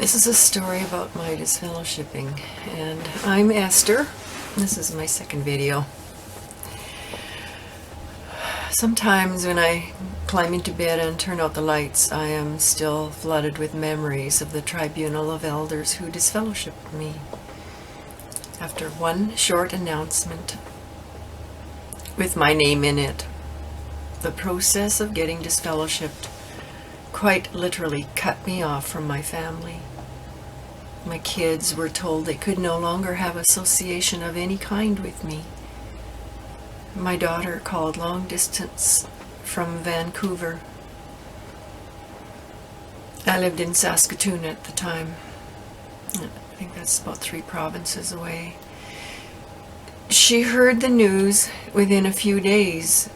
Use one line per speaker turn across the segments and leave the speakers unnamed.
This is a story about my disfellowshipping, and I'm Esther. This is my second video. Sometimes when I climb into bed and turn out the lights, I am still flooded with memories of the tribunal of elders who disfellowshipped me. After one short announcement with my name in it, the process of getting disfellowshipped quite literally cut me off from my family. My kids were told they could no longer have association of any kind with me. My daughter called long distance from Vancouver. I lived in Saskatoon at the time. I think that's about 3 provinces away. She heard the news within a few days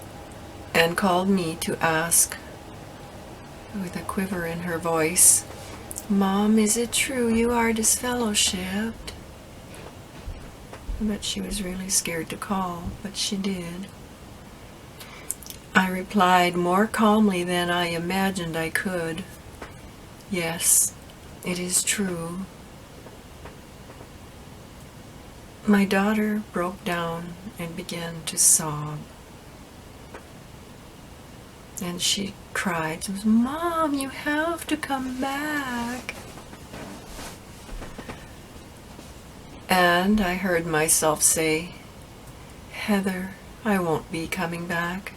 and called me to ask, with a quiver in her voice, "Mom, is it true you are disfellowshipped?" I bet she was really scared to call, but she did. I replied more calmly than I imagined I could. "Yes, it is true." My daughter broke down and began to sob. And she cried, "Mom, you have to come back." And I heard myself say, "Heather, I won't be coming back."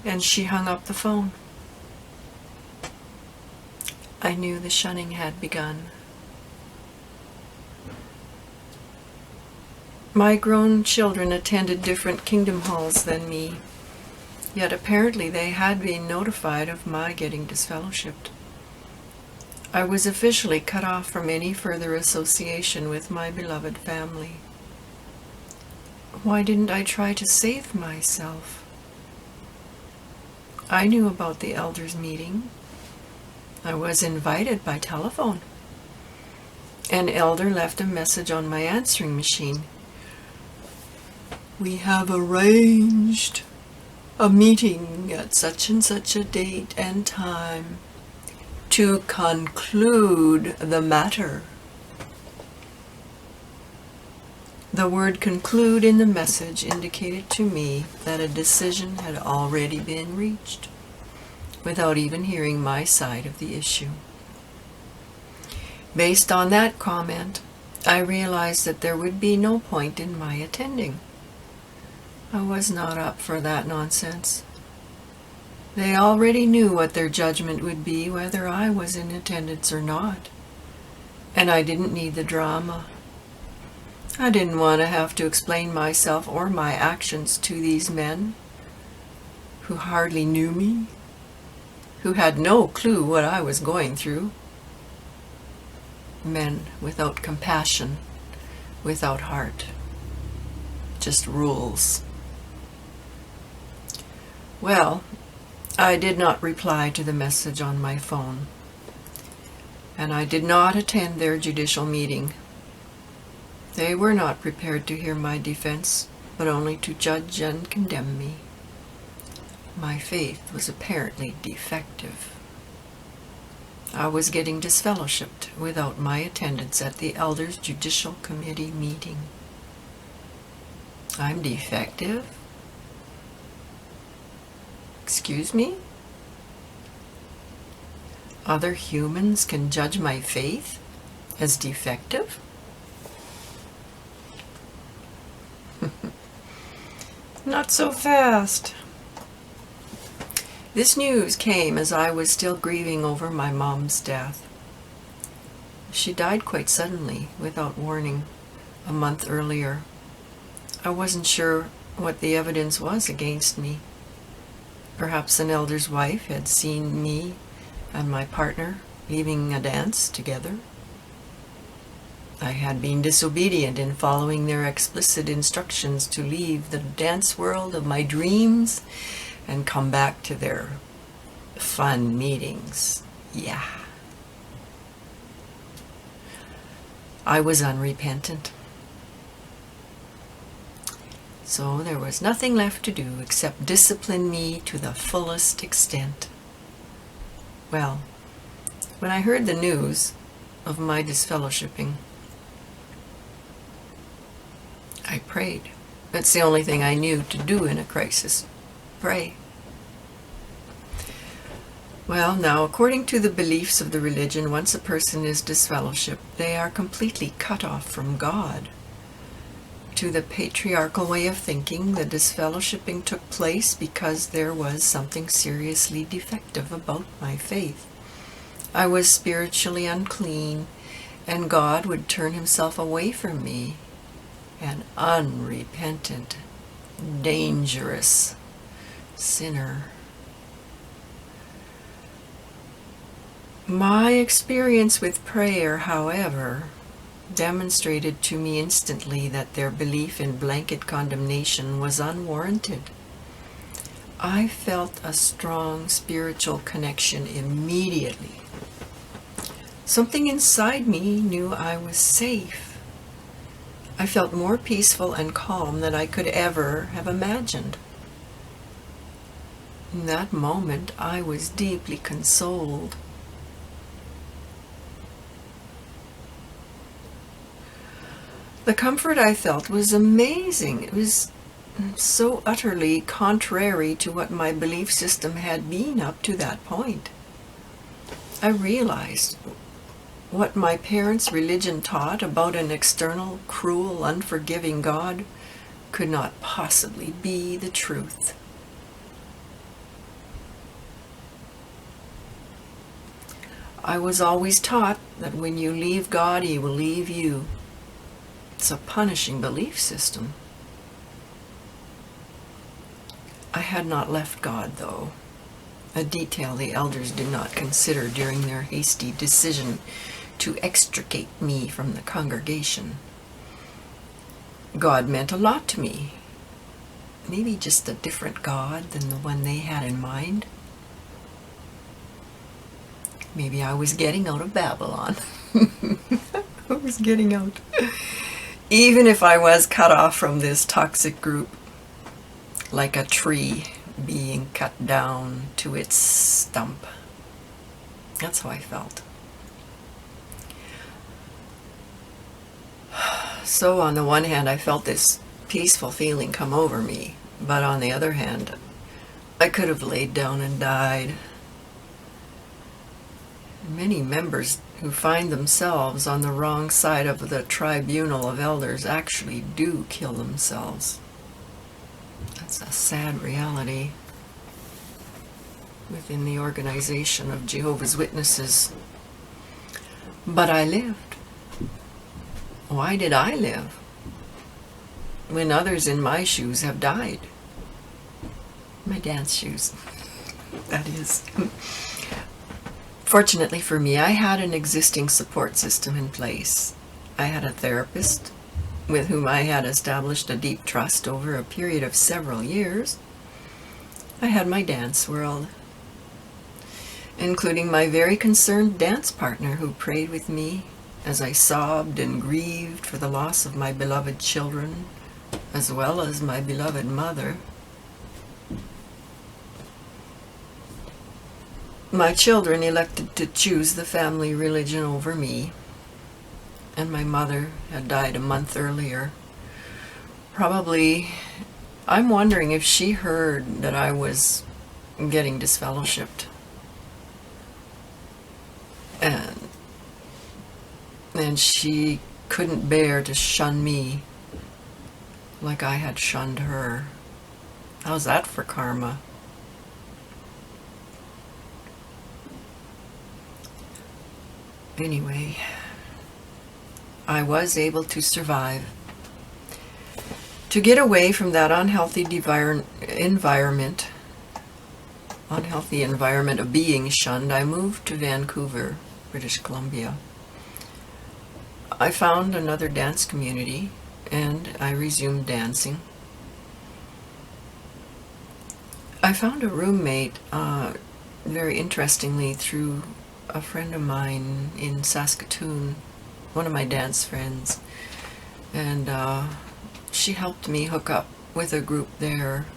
And she hung up the phone. I knew the shunning had begun. My grown children attended different kingdom halls than me, yet apparently they had been notified of my getting disfellowshipped. I was officially cut off from any further association with my beloved family. Why didn't I try to save myself? I knew about the elders' meeting. I was invited by telephone. An elder left a message on my answering machine. "We have arranged a meeting at such and such a date and time to conclude the matter." The word "conclude" in the message indicated to me that a decision had already been reached, without even hearing my side of the issue. Based on that comment, I realized that there would be no point in my attending. I was not up for that nonsense. They already knew what their judgment would be whether I was in attendance or not, and I didn't need the drama. I didn't want to have to explain myself or my actions to these men who hardly knew me, who had no clue what I was going through. Men without compassion, without heart, just rules. Well, I did not reply to the message on my phone, and I did not attend their judicial meeting. They were not prepared to hear my defense, but only to judge and condemn me. My faith was apparently defective. I was getting disfellowshipped without my attendance at the Elders' Judicial Committee meeting. I'm defective? Excuse me? Other humans can judge my faith as defective? Not so fast. This news came as I was still grieving over my mom's death. She died quite suddenly, without warning, a month earlier. I wasn't sure what the evidence was against me. Perhaps an elder's wife had seen me and my partner leaving a dance together. I had been disobedient in following their explicit instructions to leave the dance world of my dreams and come back to their fun meetings. Yeah. I was unrepentant. So there was nothing left to do except discipline me to the fullest extent. Well, when I heard the news of my disfellowshipping, I prayed. That's the only thing I knew to do in a crisis. Pray. Well, now, according to the beliefs of the religion, once a person is disfellowshipped, they are completely cut off from God. To the patriarchal way of thinking, the disfellowshipping took place because there was something seriously defective about my faith. I was spiritually unclean, and God would turn himself away from me, an unrepentant, dangerous sinner. My experience with prayer, however, demonstrated to me instantly that their belief in blanket condemnation was unwarranted. I felt a strong spiritual connection immediately. Something inside me knew I was safe. I felt more peaceful and calm than I could ever have imagined. In that moment, I was deeply consoled. The comfort I felt was amazing. It was so utterly contrary to what my belief system had been up to that point. I realized what my parents' religion taught about an external, cruel, unforgiving God could not possibly be the truth. I was always taught that when you leave God, he will leave you. It's a punishing belief system. I had not left God, though, a detail the elders did not consider during their hasty decision to extricate me from the congregation. God meant a lot to me. Maybe just a different God than the one they had in mind. Maybe I was getting out of Babylon. I was getting out. Even if I was cut off from this toxic group, like a tree being cut down to its stump. That's how I felt. So on the one hand, I felt this peaceful feeling come over me, but on the other hand, I could have laid down and died. Many members who find themselves on the wrong side of the tribunal of elders actually do kill themselves. That's a sad reality within the organization of Jehovah's Witnesses. But I lived. Why did I live when others in my shoes have died? My dance shoes, that is. Fortunately for me, I had an existing support system in place. I had a therapist with whom I had established a deep trust over a period of several years. I had my dance world, including my very concerned dance partner who prayed with me as I sobbed and grieved for the loss of my beloved children, as well as my beloved mother. My children elected to choose the family religion over me, and my mother had died a month earlier. Probably, I'm wondering if she heard that I was getting disfellowshipped. And she couldn't bear to shun me like I had shunned her. How's that for karma? Anyway, I was able to survive. To get away from that unhealthy environment of being shunned, I moved to Vancouver, British Columbia. I found another dance community, and I resumed dancing. I found a roommate, very interestingly, through a friend of mine in Saskatoon, one of my dance friends, and she helped me hook up with a group there.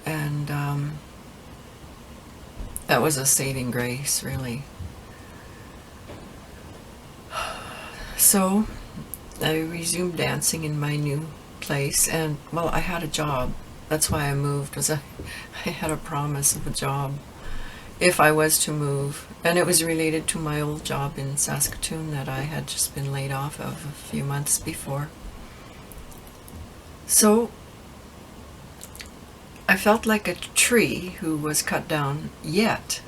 And That was a saving grace, really. So I resumed dancing in my new place, and well, I had a job. That's why I moved, was I had a promise of a job if I was to move, and it was related to my old job in Saskatoon that I had just been laid off of a few months before. So I felt like a tree who was cut down, yet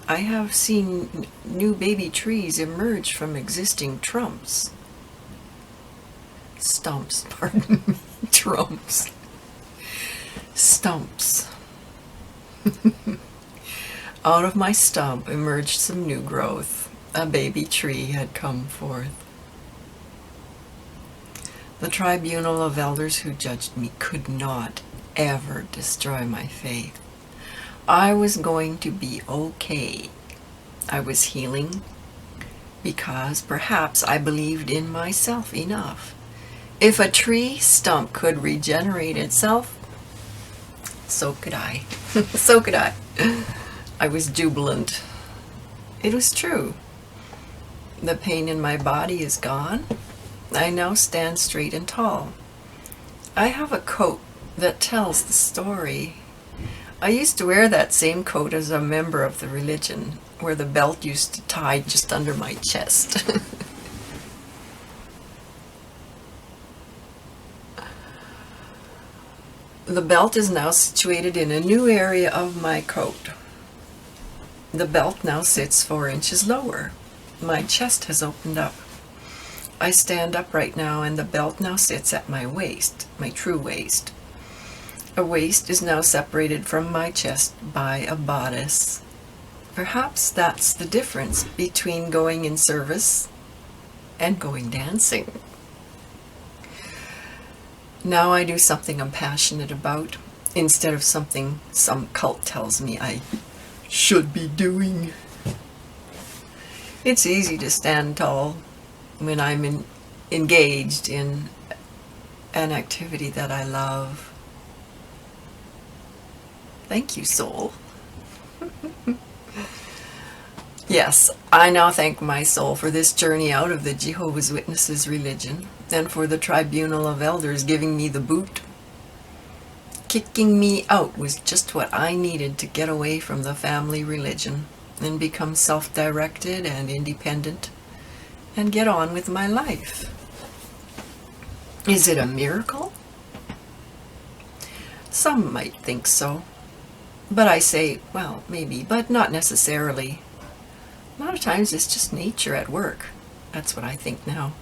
I have seen new baby trees emerge from existing stumps, pardon me, trumps, stumps. Out of my stump emerged some new growth. A baby tree had come forth. The tribunal of elders who judged me could not ever destroy my faith. I was going to be okay. I was healing because perhaps I believed in myself enough. If a tree stump could regenerate itself, so could I. So could I. I was jubilant. It was true. The pain in my body is gone. I now stand straight and tall. I have a coat that tells the story. I used to wear that same coat as a member of the religion, where the belt used to tie just under my chest. The belt is now situated in a new area of my coat. The belt now sits 4 inches lower. My chest has opened up. I stand upright now, and the belt now sits at my waist, my true waist. A waist is now separated from my chest by a bodice. Perhaps that's the difference between going in service and going dancing. Now I do something I'm passionate about, instead of something some cult tells me I should be doing. It's easy to stand tall when I'm engaged in an activity that I love. Thank you, soul. Yes, I now thank my soul for this journey out of the Jehovah's Witnesses religion, and for the tribunal of elders giving me the boot. Kicking me out was just what I needed to get away from the family religion and become self-directed and independent and get on with my life. Is it a miracle? Some might think so. But I say, well, maybe, but not necessarily. A lot of times it's just nature at work. That's what I think now.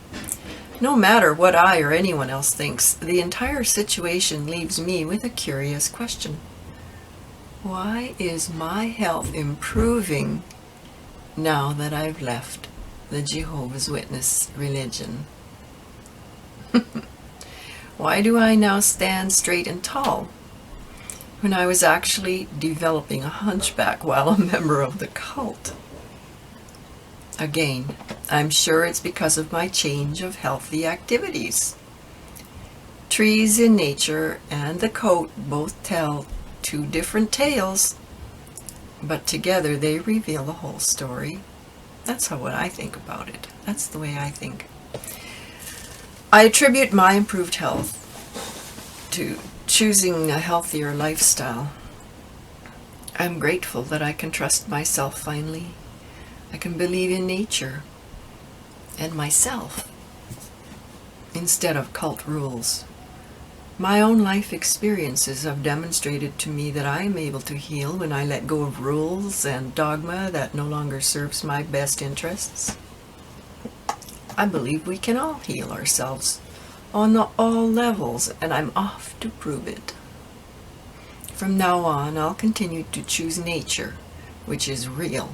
No matter what I or anyone else thinks, the entire situation leaves me with a curious question. Why is my health improving now that I've left the Jehovah's Witness religion? Why do I now stand straight and tall when I was actually developing a hunchback while a member of the cult? Again, I'm sure it's because of my change of healthy activities. Trees in nature and the coat both tell 2 different tales, but together they reveal the whole story. That's what I think about it. That's the way I think. I attribute my improved health to choosing a healthier lifestyle. I'm grateful that I can trust myself finally. I can believe in nature and myself instead of cult rules. My own life experiences have demonstrated to me that I am able to heal when I let go of rules and dogma that no longer serves my best interests. I believe we can all heal ourselves on all levels, and I'm off to prove it. From now on, I'll continue to choose nature, which is real,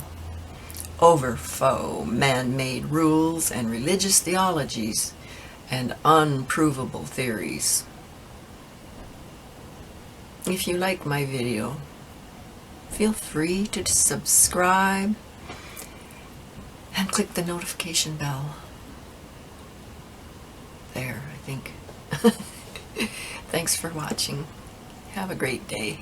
over faux man-made rules and religious theologies and unprovable theories. If you like my video, feel free to subscribe and click the notification bell. There, I think. Thanks for watching. Have a great day.